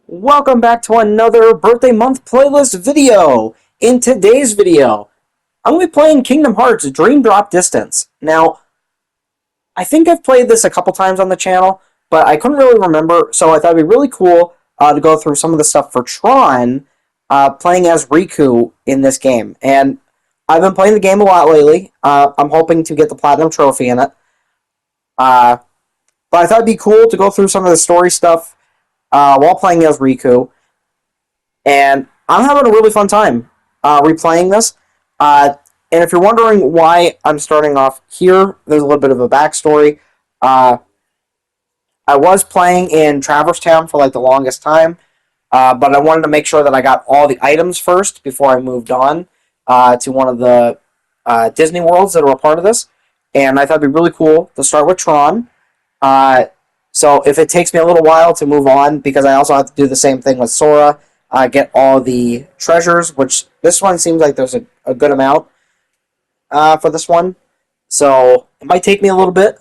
Welcome back to another birthday month playlist video. In today's video, I'm going to be playing Kingdom Hearts Dream Drop Distance. Now, I think I've played this a couple times on the channel, but I couldn't really remember, so I thought it'd be really cool to go through some of the stuff for Tron, playing as Riku in this game. And I've been playing the game a lot lately. I'm hoping to get the Platinum Trophy in it. Uh, but I thought it'd be cool to go through some of the story stuff while playing as Riku. And I'm having a really fun time replaying this. And if you're wondering why I'm starting off here, there's a little bit of a backstory. Uh, I was playing in Traverse Town for like the longest time, but I wanted to make sure that I got all the items first before I moved on to one of the Disney worlds that are a part of this. And I thought it'd be really cool to start with Tron. Uh, so if it takes me a little while to move on, because I also have to do the same thing with Sora, get all the treasures, which this one seems like there's a good amount for this one. So it might take me a little bit.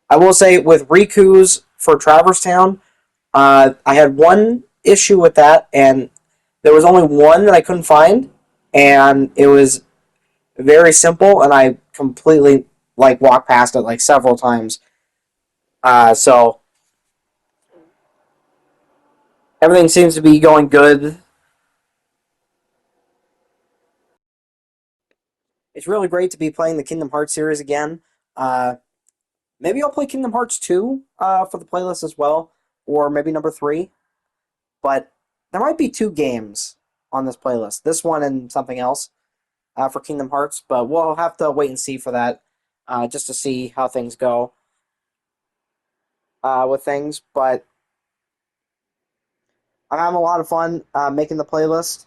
I will say with Riku's for Traverse Town, I had one issue with that, and there was only one that I couldn't find, and it was very simple, and I completely like walked past it like several times. So everything seems to be going good. It's really great to be playing the Kingdom Hearts series again. Uh, Maybe I'll play Kingdom Hearts 2 for the playlist as well, or maybe number 3. But there might be two games on this playlist, this one and something else for Kingdom Hearts, but we'll have to wait and see for that just to see how things go with things. But I'm having a lot of fun making the playlist.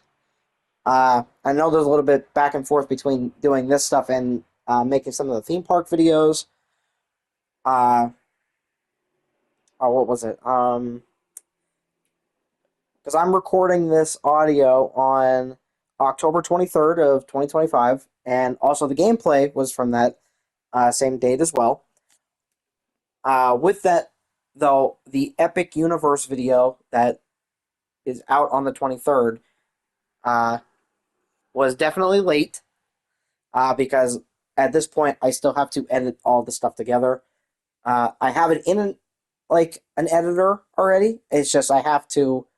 I know there's a little bit back and forth between doing this stuff and making some of the theme park videos. Oh, what was it? Because I'm recording this audio on October 23rd of 2025, and also the gameplay was from that same date as well. With that, though, the Epic Universe video that is out on the 23rd was definitely late because at this point I still have to edit all the stuff together. I have it in an editor already. It's just I have to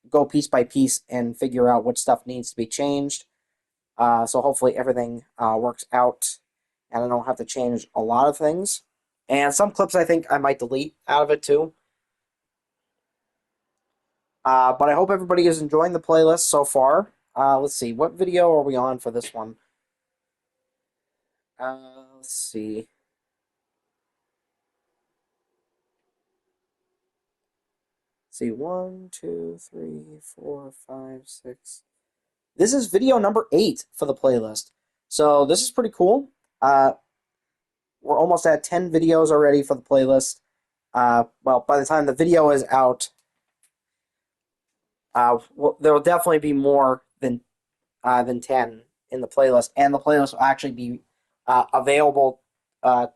go piece by piece and figure out what stuff needs to be changed. So hopefully everything works out, and I don't have to change a lot of things. And some clips I think I might delete out of it too. But I hope everybody is enjoying the playlist so far. Let's see, what video are we on for this one? Let's see. See, 1, 2, 3, 4, 5, 6. This is video number 8 for the playlist. So this is pretty cool. We're almost at 10 videos already for the playlist. Well, by the time the video is out, well, there will definitely be more than 10 in the playlist, and the playlist will actually be available to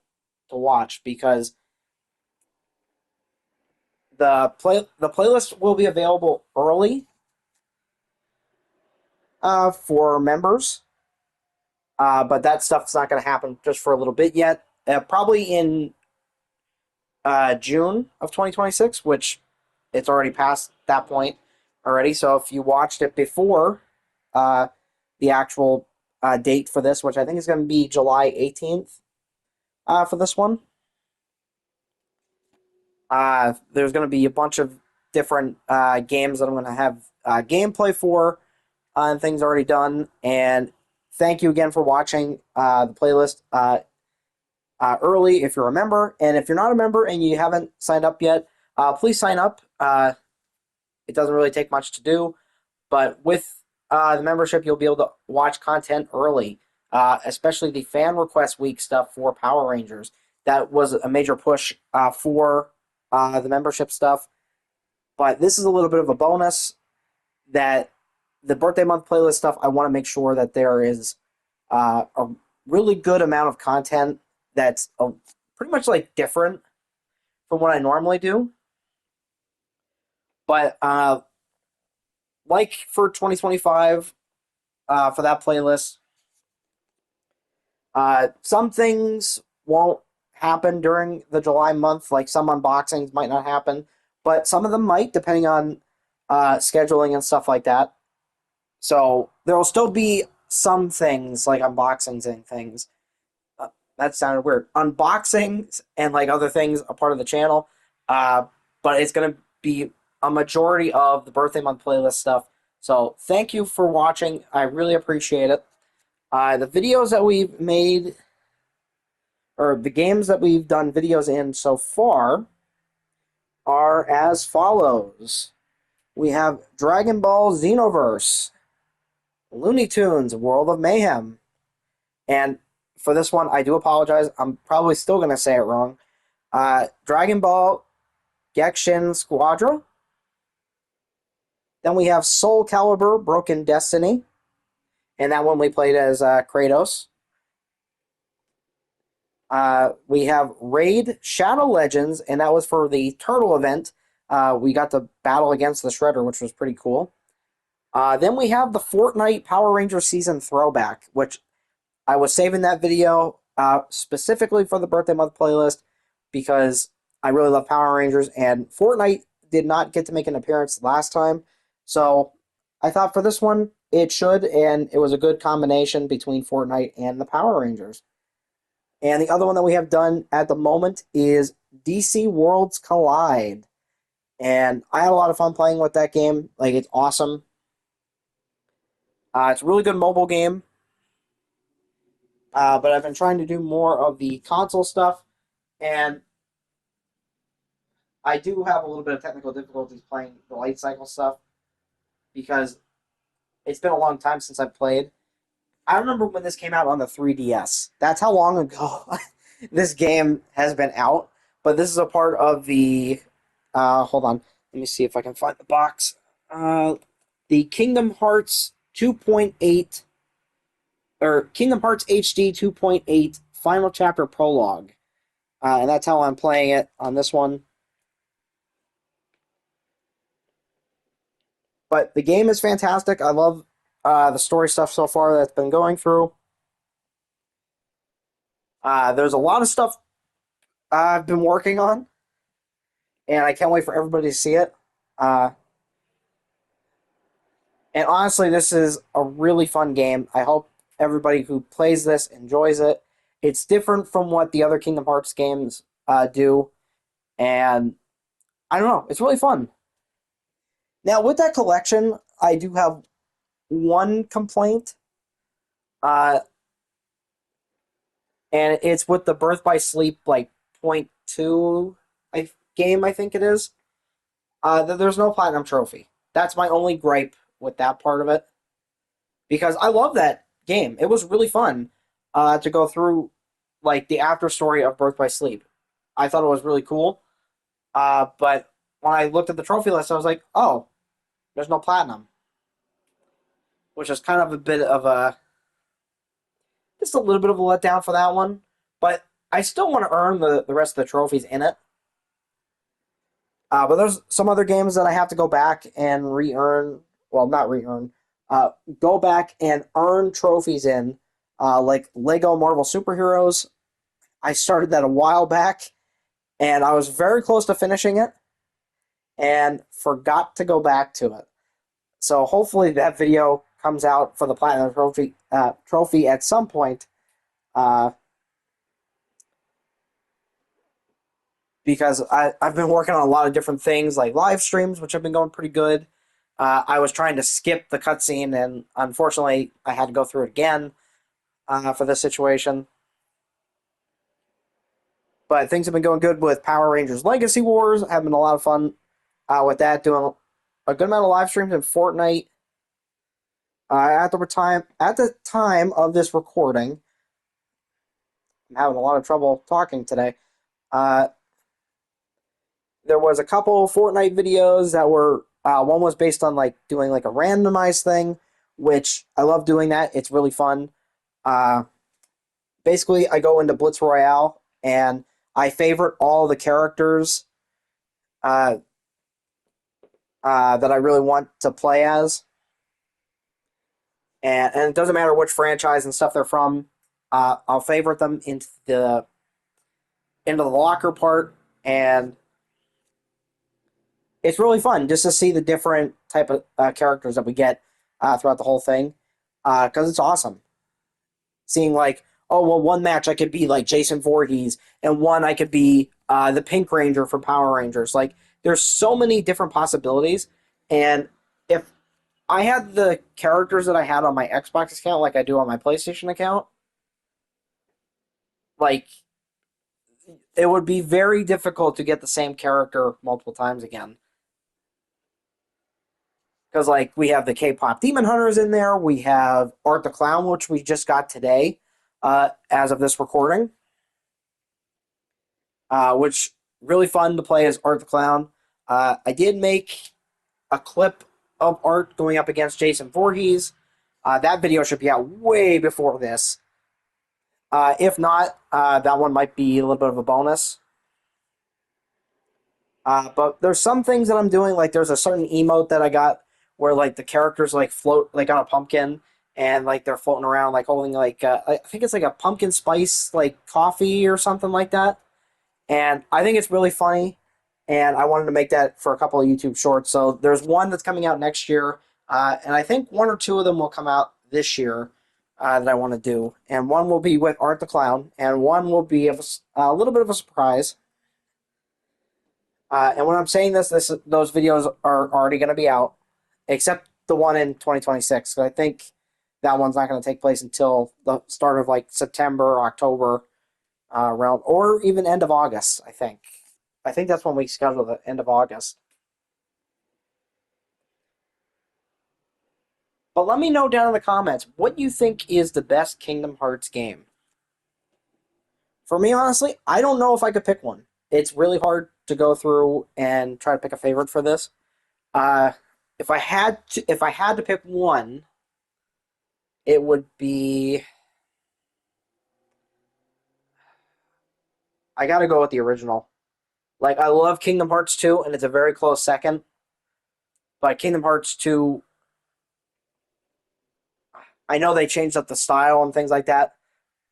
watch because the playlist will be available early for members, but that stuff's not going to happen just for a little bit yet. Probably in June of 2026, which it's already past that point already. So if you watched it before the actual date for this, which I think is going to be July 18th for this one, there's going to be a bunch of different games that I'm going to have gameplay for and things already done. And thank you again for watching the playlist early if you're a member. And if you're not a member and you haven't signed up yet, please sign up. It doesn't really take much to do, but with the membership, you'll be able to watch content early, especially the fan request week stuff for Power Rangers. That was a major push for the membership stuff. But this is a little bit of a bonus that the birthday month playlist stuff, I want to make sure that there is a really good amount of content that's pretty much like different from what I normally do. But like for 2025, for that playlist, some things won't happen during the July month. Like some unboxings might not happen, but some of them might, depending on scheduling and stuff like that. So there will still be some things like unboxings and things. That sounded weird. Unboxings and like other things a part of the channel, but it's going to be a majority of the birthday month playlist stuff. So thank you for watching. I really appreciate it. The videos that we've made, or the games that we've done videos in so far, are as follows. We have Dragon Ball Xenoverse, Looney Tunes, World of Mayhem, and for this one, I do apologize. I'm probably still going to say it wrong. Dragon Ball Genshin Squadra. Then we have Soul Calibur Broken Destiny, and that one we played as Kratos. We have Raid Shadow Legends, and that was for the Turtle event. We got to battle against the Shredder, which was pretty cool. Then we have the Fortnite Power Rangers Season Throwback, which I was saving that video specifically for the birthday month playlist because I really love Power Rangers, and Fortnite did not get to make an appearance last time. So I thought for this one, it should, and it was a good combination between Fortnite and the Power Rangers. And the other one that we have done at the moment is DC Worlds Collide. And I had a lot of fun playing with that game. Like, it's awesome. It's a really good mobile game. But I've been trying to do more of the console stuff. And I do have a little bit of technical difficulties playing the light cycle stuff because it's been a long time since I've played. I remember when this came out on the 3DS. That's how long ago this game has been out. But this is a part of the... hold on. Let me see if I can find the box. The Kingdom Hearts 2.8... or Kingdom Hearts HD 2.8 Final Chapter Prologue. And that's how I'm playing it on this one. But the game is fantastic. I love the story stuff so far that's been going through. There's a lot of stuff I've been working on, and I can't wait for everybody to see it. And honestly, this is a really fun game. I hope everybody who plays this enjoys it. It's different from what the other Kingdom Hearts games do, and I don't know. It's really fun. Now, with that collection, I do have one complaint, and it's with the Birth by Sleep like .2 game, I think it is. There's no platinum trophy. That's my only gripe with that part of it, because I love that game. It was really fun to go through like the after story of Birth by Sleep. I thought it was really cool, but when I looked at the trophy list, I was like, oh, there's no platinum, which is kind of a bit of just a little bit of a letdown for that one. But I still want to earn the rest of the trophies in it. But there's some other games that I have to go back and re-earn. Well, not re-earn. Go back and earn trophies in, like Lego Marvel Superheroes. I started that a while back, and I was very close to finishing it, and forgot to go back to it. So hopefully that video comes out for the Platinum trophy at some point, because I've been working on a lot of different things, like live streams, which have been going pretty good. I was trying to skip the cutscene, and unfortunately, I had to go through it again for this situation. But things have been going good with Power Rangers Legacy Wars. Having a lot of fun with that, doing a good amount of live streams in Fortnite. At the time of this recording, I'm having a lot of trouble talking today. There was a couple Fortnite videos that were one was based on like doing like a randomized thing, which I love doing that. It's really fun. Basically, I go into Blitz Royale and I favorite all the characters that I really want to play as, and it doesn't matter which franchise and stuff they're from. I'll favorite them into the locker part, and it's really fun just to see the different type of characters that we get throughout the whole thing, because it's awesome. Seeing like, oh well, one match I could be like Jason Voorhees, and one I could be the Pink Ranger from Power Rangers. Like, there's so many different possibilities, and if I had the characters that I had on my Xbox account, like I do on my PlayStation account, like it would be very difficult to get the same character multiple times again. Because like we have the K-pop Demon Hunters in there, we have Art the Clown, which we just got today, as of this recording, which really fun to play as Art the Clown. I did make a clip of Art going up against Jason Voorhees. That video should be out way before this. If not, that one might be a little bit of a bonus. But there's some things that I'm doing, like there's a certain emote that I got where like the characters like float like on a pumpkin, and like they're floating around like holding like I think it's like a pumpkin spice like coffee or something like that. And I think it's really funny, and I wanted to make that for a couple of YouTube shorts. So there's one that's coming out next year, and I think one or two of them will come out this year that I want to do. And one will be with Art the Clown, and one will be a little bit of a surprise. And when I'm saying those videos are already going to be out, except the one in 2026. So I think that one's not going to take place until the start of like September or October, around, or even end of August. I think that's when we schedule the end of August. But let me know down in the comments what you think is the best Kingdom Hearts game. For me, honestly, I don't know if I could pick one. It's really hard to go through and try to pick a favorite for this. Uh, if I had to pick one, it would be. I got to go with the original. Like, I love Kingdom Hearts 2, and it's a very close second. But Kingdom Hearts 2, I know they changed up the style and things like that.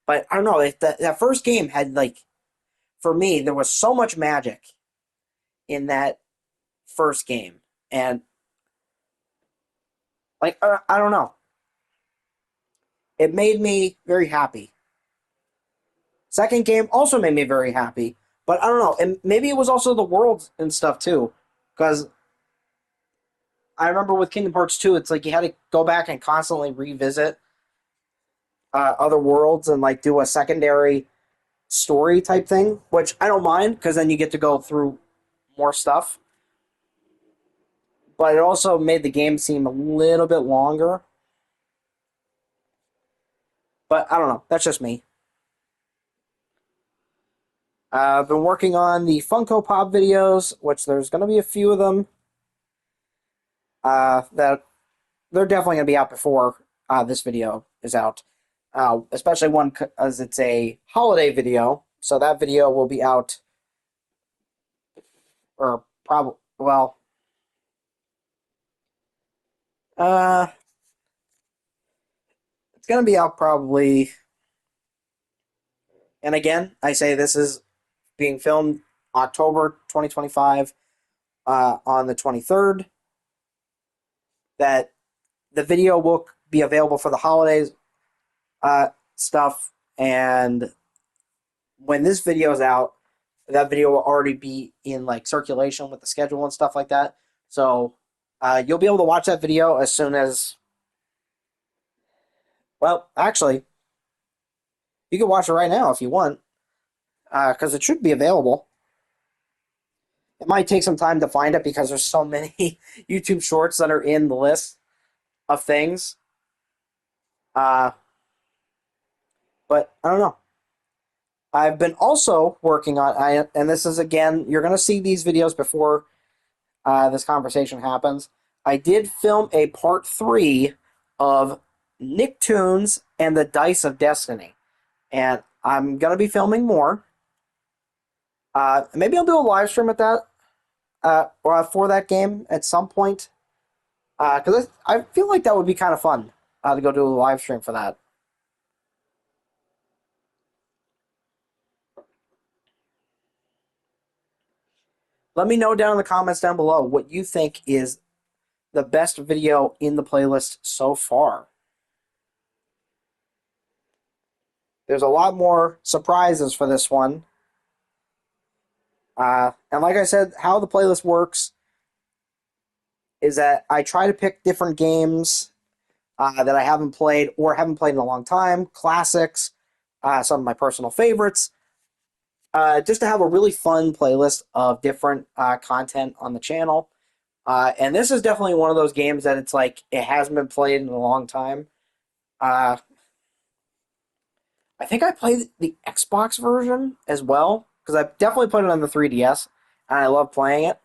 But I don't know. That first game had, like, for me, there was so much magic in that first game. And, like, I don't know. It made me very happy. Second game also made me very happy. But I don't know. And maybe it was also the world and stuff, too. Because I remember with Kingdom Hearts 2, it's like you had to go back and constantly revisit other worlds and like do a secondary story type thing, which I don't mind because then you get to go through more stuff. But it also made the game seem a little bit longer. But I don't know. That's just me. I've been working on the Funko Pop videos, which there's going to be a few of them that they're definitely going to be out before this video is out. Especially one as it's a holiday video, so that video will be out, or probably uh, it's gonna be out probably. And again, I say this is being filmed October 2025, on the 23rd. That the video will be available for the holidays stuff, and when this video is out, that video will already be in like circulation with the schedule and stuff like that. So you'll be able to watch that video as soon as. Well, actually, you can watch it right now if you want, because it should be available. It might take some time to find it because there's so many YouTube shorts that are in the list of things. But I don't know. I've been also working on, and this is again, you're going to see these videos before this conversation happens. I did film a part 3 of Nicktoons and the Dice of Destiny. And I'm going to be filming more. Maybe I'll do a live stream at that. for that game at some point, because I feel like that would be kind of fun to go do a live stream for that. Let me know down in the comments down below what you think is the best video in the playlist so far. There's a lot more surprises for this one. And like I said, how the playlist works is that I try to pick different games that I haven't played or haven't played in a long time, classics, some of my personal favorites, just to have a really fun playlist of different content on the channel. And this is definitely one of those games that it's like it hasn't been played in a long time. I think I played the Xbox version as well because I definitely played it on the 3DS and I love playing it.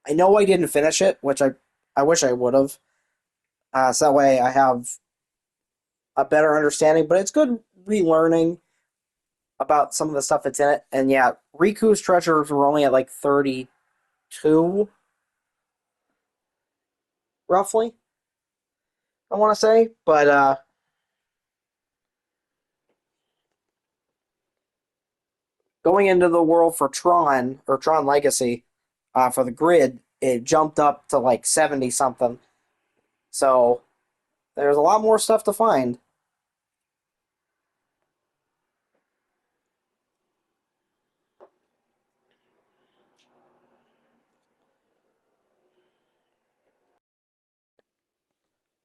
I know I didn't finish it, which I wish I would have. So that way I have a better understanding, but it's good relearning about some of the stuff that's in it. And yeah, Riku's treasures were only at like 32, roughly, I want to say. But going into the world for Tron, or Tron Legacy, for the grid, it jumped up to like 70 something. So there's a lot more stuff to find.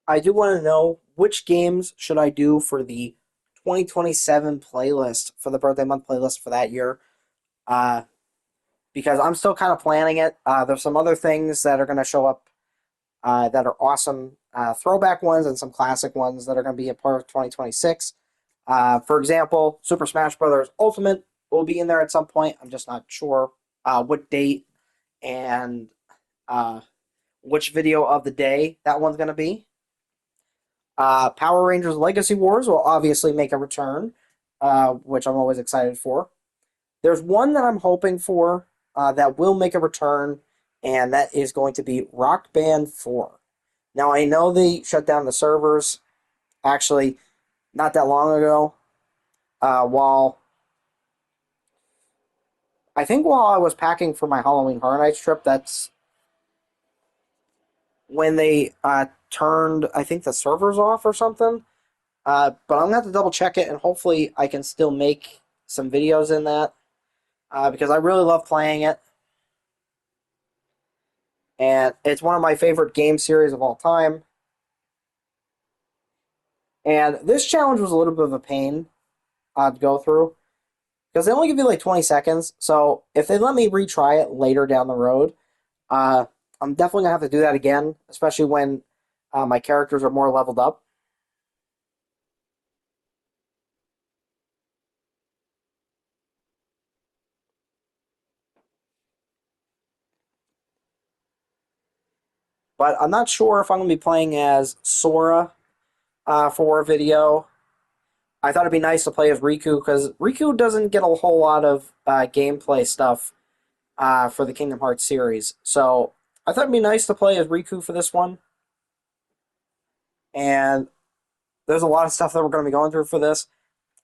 I do want to know which games should I do for the 2027 playlist, for the birthday month playlist for that year. Because I'm still kind of planning it. There's some other things that are going to show up that are awesome throwback ones and some classic ones that are going to be a part of 2026. For example, Super Smash Bros. Ultimate will be in there at some point. I'm just not sure what date and which video of the day that one's going to be. Power Rangers Legacy Wars will obviously make a return, which I'm always excited for. There's one that I'm hoping for that will make a return, and that is going to be Rock Band 4. Now, I know they shut down the servers, actually, not that long ago, while I was packing for my Halloween Horror Nights trip, that's when they turned, I think, the servers off or something. But I'm going to have to double check it, and hopefully I can still make some videos in that, because I really love playing it. And it's one of my favorite game series of all time. And this challenge was a little bit of a pain to go through, because they only give you like 20 seconds. So if they let me retry it later down the road, I'm definitely going to have to do that again, especially when my characters are more leveled up. But I'm not sure if I'm going to be playing as Sora for a video. I thought it'd be nice to play as Riku, because Riku doesn't get a whole lot of gameplay stuff for the Kingdom Hearts series. So I thought it'd be nice to play as Riku for this one. And there's a lot of stuff that we're going to be going through for this.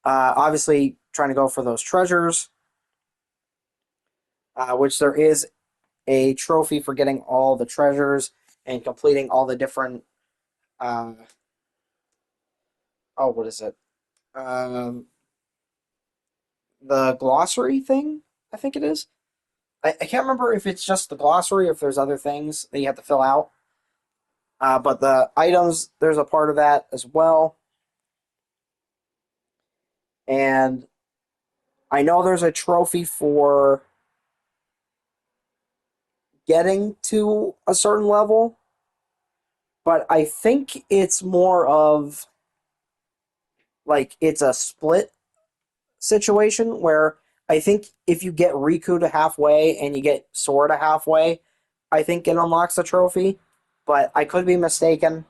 Obviously, trying to go for those treasures, which there is a trophy for getting all the treasures and completing all the different. What is it? The glossary thing, I think it is. I can't remember if it's just the glossary or if there's other things that you have to fill out. But the items, there's a part of that as well. And I know there's a trophy for getting to a certain level, but I think it's more of like it's a split situation where I think if you get Riku to halfway and you get Sora to halfway, I think it unlocks the trophy. But I could be mistaken.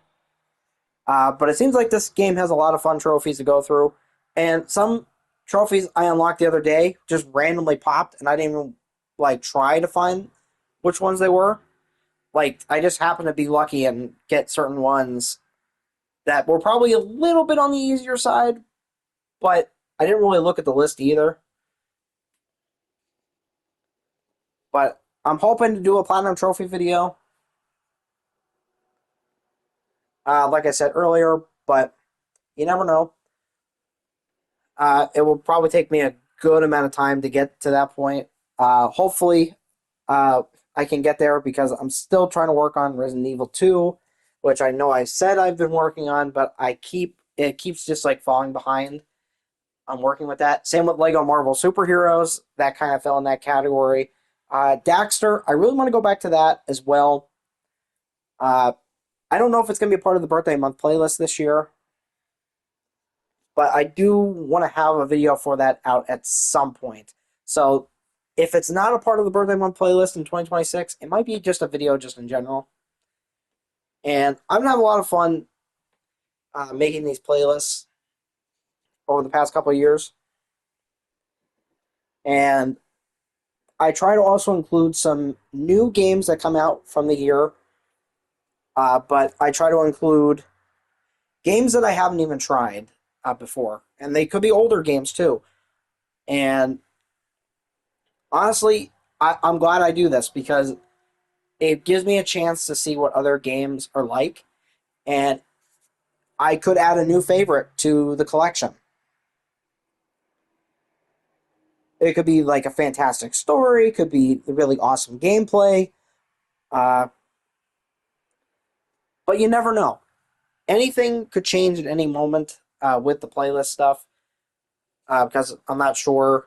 But it seems like this game has a lot of fun trophies to go through. And some trophies I unlocked the other day just randomly popped, and I didn't even like try to find which ones they were. Like, I just happened to be lucky and get certain ones that were probably a little bit on the easier side, but I didn't really look at the list either. But I'm hoping to do a Platinum Trophy video, like I said earlier, but you never know. It will probably take me a good amount of time to get to that point. Hopefully, I can get there because I'm still trying to work on Resident Evil 2, which I know I said I've been working on, but it keeps just like falling behind. I'm working with that. Same with Lego Marvel Superheroes. That kind of fell in that category. Daxter, I really want to go back to that as well. Uh, I don't know if it's going to be a part of the birthday month playlist this year, but I do want to have a video for that out at some point. So if it's not a part of the birthday month playlist in 2026, it might be just a video just in general. And I'm gonna have a lot of fun making these playlists over the past couple of years. And I try to also include some new games that come out from the year, but I try to include games that I haven't even tried before. And they could be older games too. And honestly, I'm glad I do this because it gives me a chance to see what other games are like. And I could add a new favorite to the collection. It could be like a fantastic story, it could be really awesome gameplay, uh, but you never know. Anything could change at any moment with the playlist stuff because I'm not sure.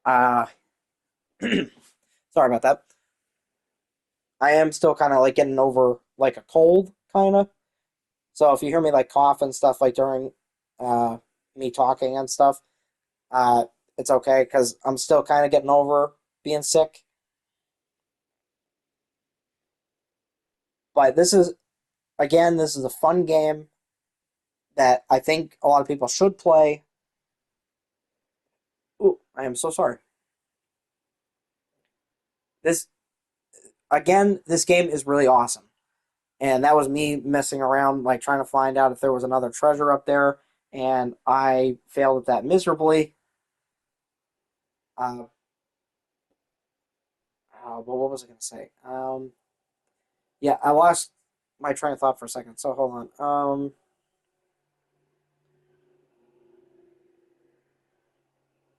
Uh, Sorry about that. I am still kind of like getting over like a cold, kind of. So if you hear me like cough and stuff like during uh, me talking and stuff, uh, it's okay because I'm still kind of getting over being sick. But this is a fun game that I think a lot of people should play. Ooh, I am so sorry. This this game is really awesome, and that was me messing around, like trying to find out if there was another treasure up there, and I failed at that miserably. Uh, but what was I going to say? Yeah, I lost my train of thought for a second. So hold on.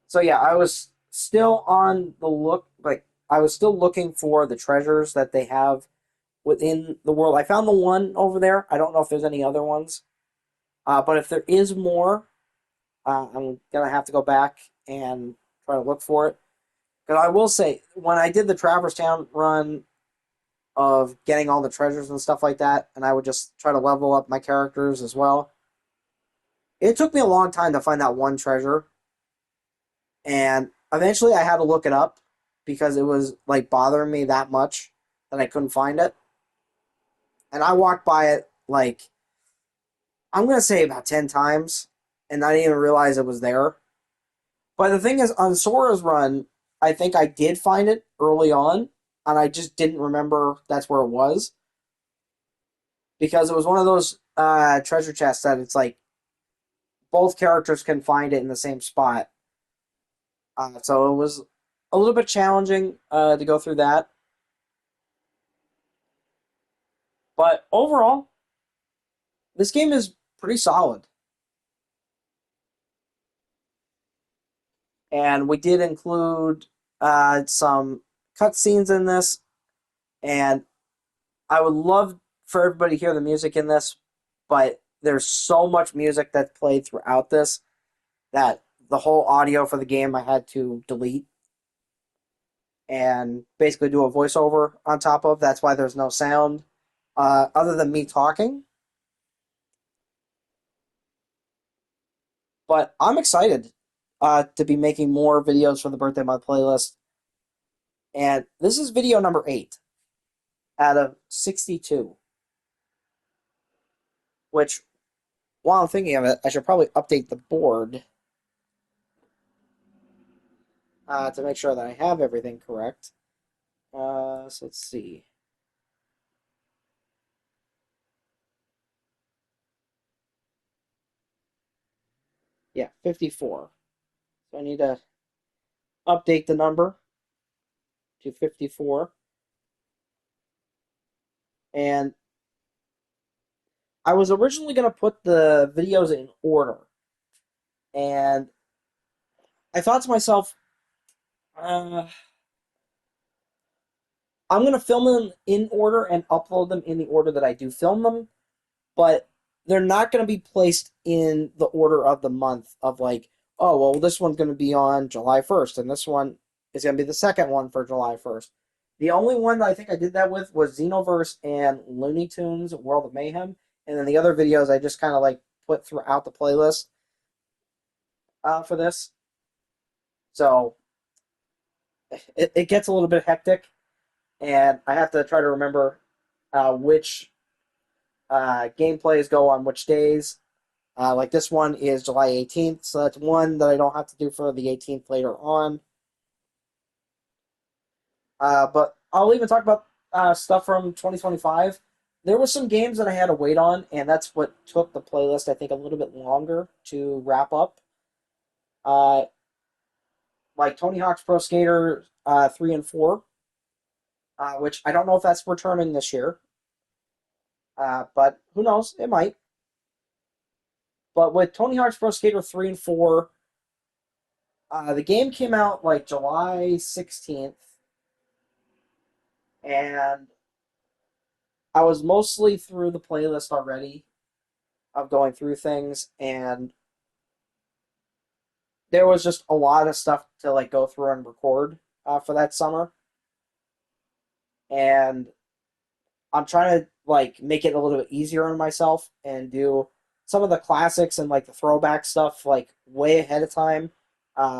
So yeah, I was still on the look. Like I was still looking for the treasures that they have within the world. I found the one over there. I don't know if there's any other ones, but if there is more, I'm gonna have to go back and try to look for it. Because I will say, when I did the Traverse Town run of getting all the treasures and stuff like that, and I would just try to level up my characters as well. It took me a long time to find that one treasure, and eventually I had to look it up because it was like bothering me that much that I couldn't find it. And I walked by it like I'm gonna say about 10 times, and I didn't even realize it was there. But the thing is, on Sora's run, I think I did find it early on, and I just didn't remember that's where it was because it was one of those treasure chests that it's like both characters can find it in the same spot. So it was a little bit challenging to go through that, but overall, this game is pretty solid. And we did include some cutscenes in this, and I would love for everybody to hear the music in this, but there's so much music that played throughout this that the whole audio for the game I had to delete and basically do a voiceover on top of. That's why there's no sound other than me talking. But I'm excited to be making more videos for the birthday month playlist. And this is video number 8 out of 62. Which, while I'm thinking of it, I should probably update the board. to make sure that I have everything correct. So let's see. Yeah, 54. So I need to update the number to 54. And I was originally going to put the videos in order. And I thought to myself, uh, I'm going to film them in order and upload them in the order that I do film them, but they're not going to be placed in the order of the month of like, oh, well, this one's going to be on July 1st, and this one is going to be the second one for July 1st. The only one that I think I did that with was Xenoverse and Looney Tunes World of Mayhem, and then the other videos I just kind of like put throughout the playlist for this. So it gets a little bit hectic, and I have to try to remember which gameplays go on which days. Like this one is July 18th, so that's one that I don't have to do for the 18th later on. But I'll even talk about stuff from 2025. There were some games that I had to wait on, and that's what took the playlist, I think, a little bit longer to wrap up. Uh, like Tony Hawk's Pro Skater 3 and 4, which I don't know if that's returning this year, but who knows? It might. But with Tony Hawk's Pro Skater 3 and 4, the game came out like July 16th, and I was mostly through the playlist already of going through things, and there was just a lot of stuff to like go through and record for that summer. And I'm trying to like make it a little bit easier on myself and do some of the classics and like the throwback stuff like way ahead of time.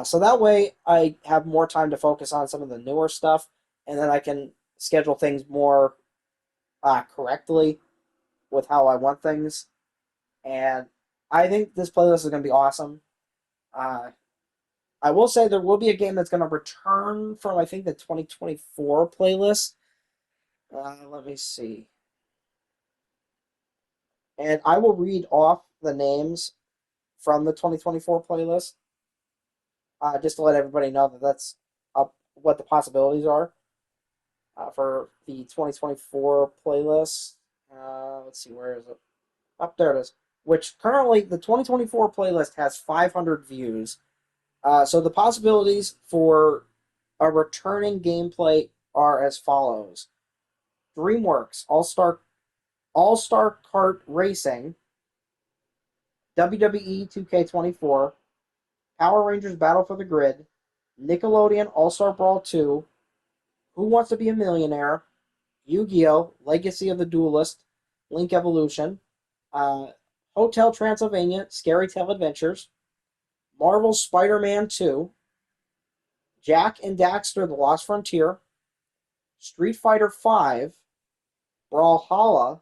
So that way I have more time to focus on some of the newer stuff, and then I can schedule things more correctly with how I want things. And I think this playlist is going to be awesome. Uh, I will say there will be a game that's going to return from, I think, the 2024 playlist. Let me see. And I will read off the names from the 2024 playlist just to let everybody know that that's up what the possibilities are for the 2024 playlist. Let's see, where is it? Up there it is. Which currently the 2024 playlist has 500 views. So the possibilities for a returning gameplay are as follows: DreamWorks All-Star Kart Racing, WWE 2K24, Power Rangers Battle for the Grid, Nickelodeon All-Star Brawl 2, Who Wants to Be a Millionaire, Yu-Gi-Oh! Legacy of the Duelist, Link Evolution, uh, Hotel Transylvania Scary Tale Adventures, Marvel's Spider-Man 2, Jak and Daxter The Lost Frontier, Street Fighter 5, Brawlhalla,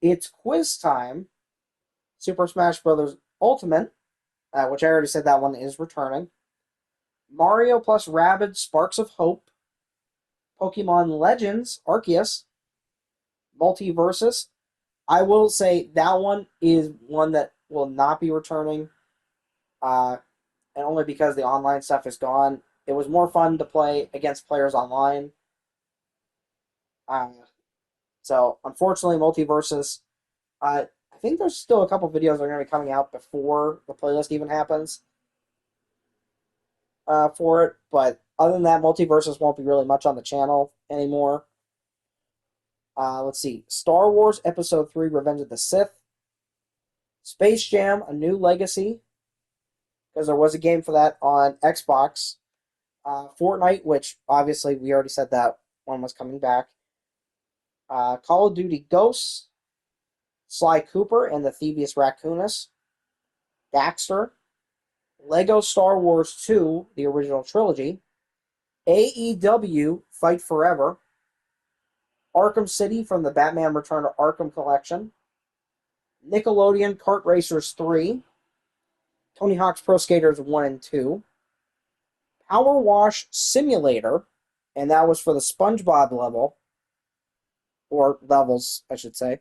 It's Quiz Time, Super Smash Bros. Ultimate, which I already said that one is returning, Mario plus Rabbids Sparks of Hope, Pokemon Legends Arceus, Multiversus. I will say that one is one that will not be returning, and only because the online stuff is gone. It was more fun to play against players online. Uh, so, unfortunately, Multiversus, I think there's still a couple videos that are going to be coming out before the playlist even happens for it. But other than that, Multiversus won't be really much on the channel anymore. Let's see. Star Wars Episode 3 Revenge of the Sith. Space Jam A New Legacy, because there was a game for that on Xbox. Fortnite, which obviously we already said that one was coming back. Call of Duty Ghosts. Sly Cooper and the Thievius Raccoonus. Daxter. Lego Star Wars 2, the original trilogy. AEW Fight Forever. Arkham City from the Batman Return to Arkham collection. Nickelodeon Kart Racers 3. Tony Hawk's Pro Skaters 1 and 2. Power Wash Simulator, and that was for the SpongeBob level, or levels, I should say.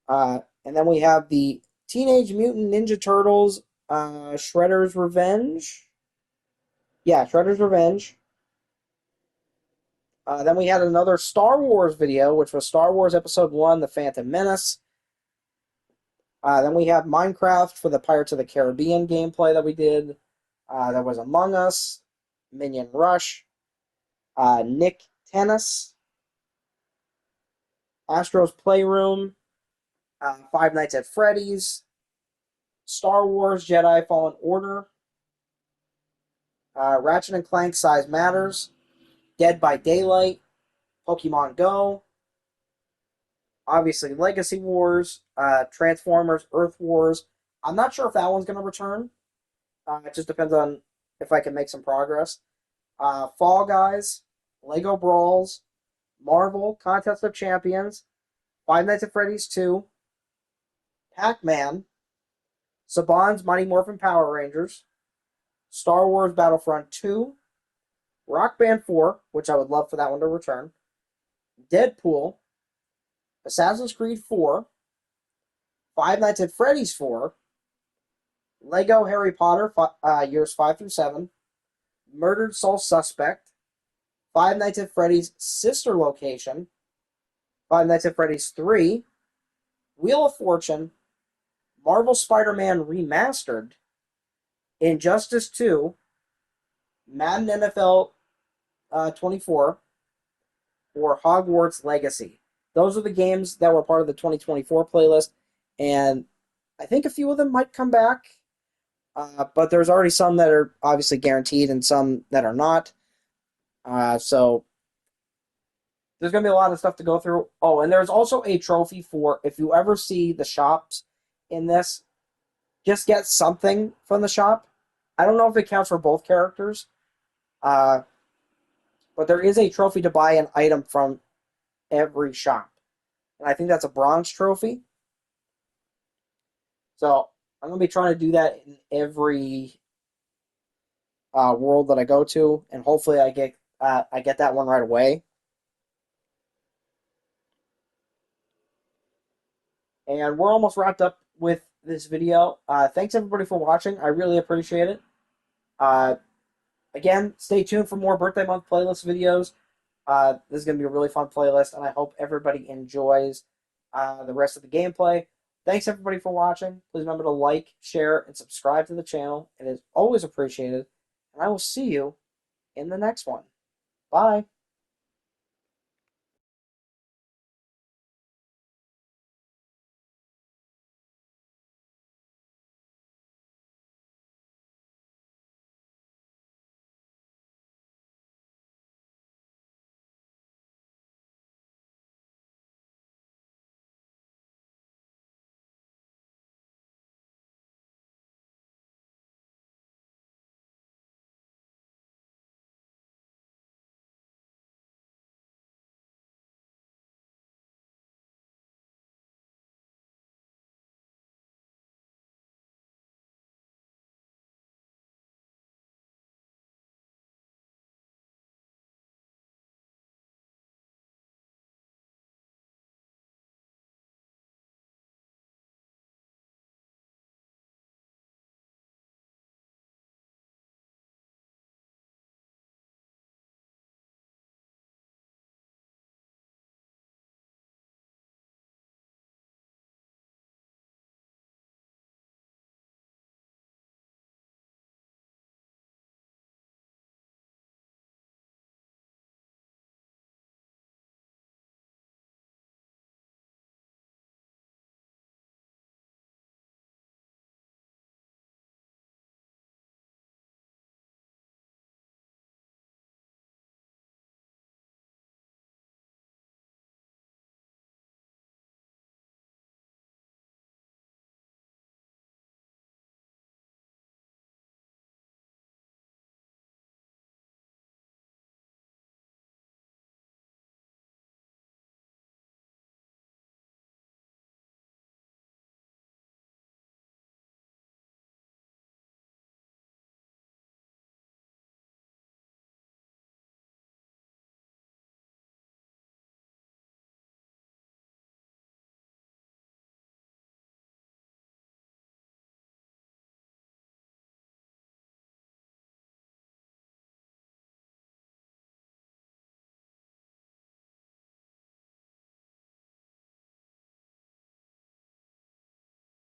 And then we have the Teenage Mutant Ninja Turtles Shredder's Revenge. Yeah, Shredder's Revenge. Then we had another Star Wars video, which was Star Wars Episode 1, The Phantom Menace. Then we have Minecraft for the Pirates of the Caribbean gameplay that we did. There was Among Us, Minion Rush, Nick Tennis, Astro's Playroom, Five Nights at Freddy's, Star Wars Jedi Fallen Order, Ratchet and Clank Size Matters, Dead by Daylight, Pokemon Go, obviously Legacy Wars, Transformers, Earth Wars. I'm not sure if that one's going to return. It just depends on if I can make some progress. Fall Guys, Lego Brawls, Marvel, Contest of Champions, Five Nights at Freddy's 2, Pac-Man, Saban's Mighty Morphin Power Rangers, Star Wars Battlefront 2, Rock Band 4, which I would love for that one to return, Deadpool, Assassin's Creed 4, Five Nights at Freddy's 4, Lego Harry Potter years 5 through 7, Murdered Soul Suspect, Five Nights at Freddy's Sister Location, Five Nights at Freddy's 3, Wheel of Fortune, Marvel Spider-Man Remastered, Injustice 2, Madden NFL 24, or Hogwarts Legacy. Those are the games that were part of the 2024 playlist, and I think a few of them might come back, but there's already some that are obviously guaranteed and some that are not. So there's going to be a lot of stuff to go through. Oh, and there's also a trophy for if you ever see the shops in this, just get something from the shop. I don't know if it counts for both characters, but there is a trophy to buy an item from every shop. And I think that's a bronze trophy. So I'm going to be trying to do that in every world that I go to, and hopefully I get that one right away. And we're almost wrapped up with this video. Thanks everybody for watching. I really appreciate it. Again, stay tuned for more birthday month playlist videos. This is going to be a really fun playlist, and I hope everybody enjoys the rest of the gameplay. Thanks everybody for watching. Please remember to like, share, and subscribe to the channel. It is always appreciated. And I will see you in the next one. Bye.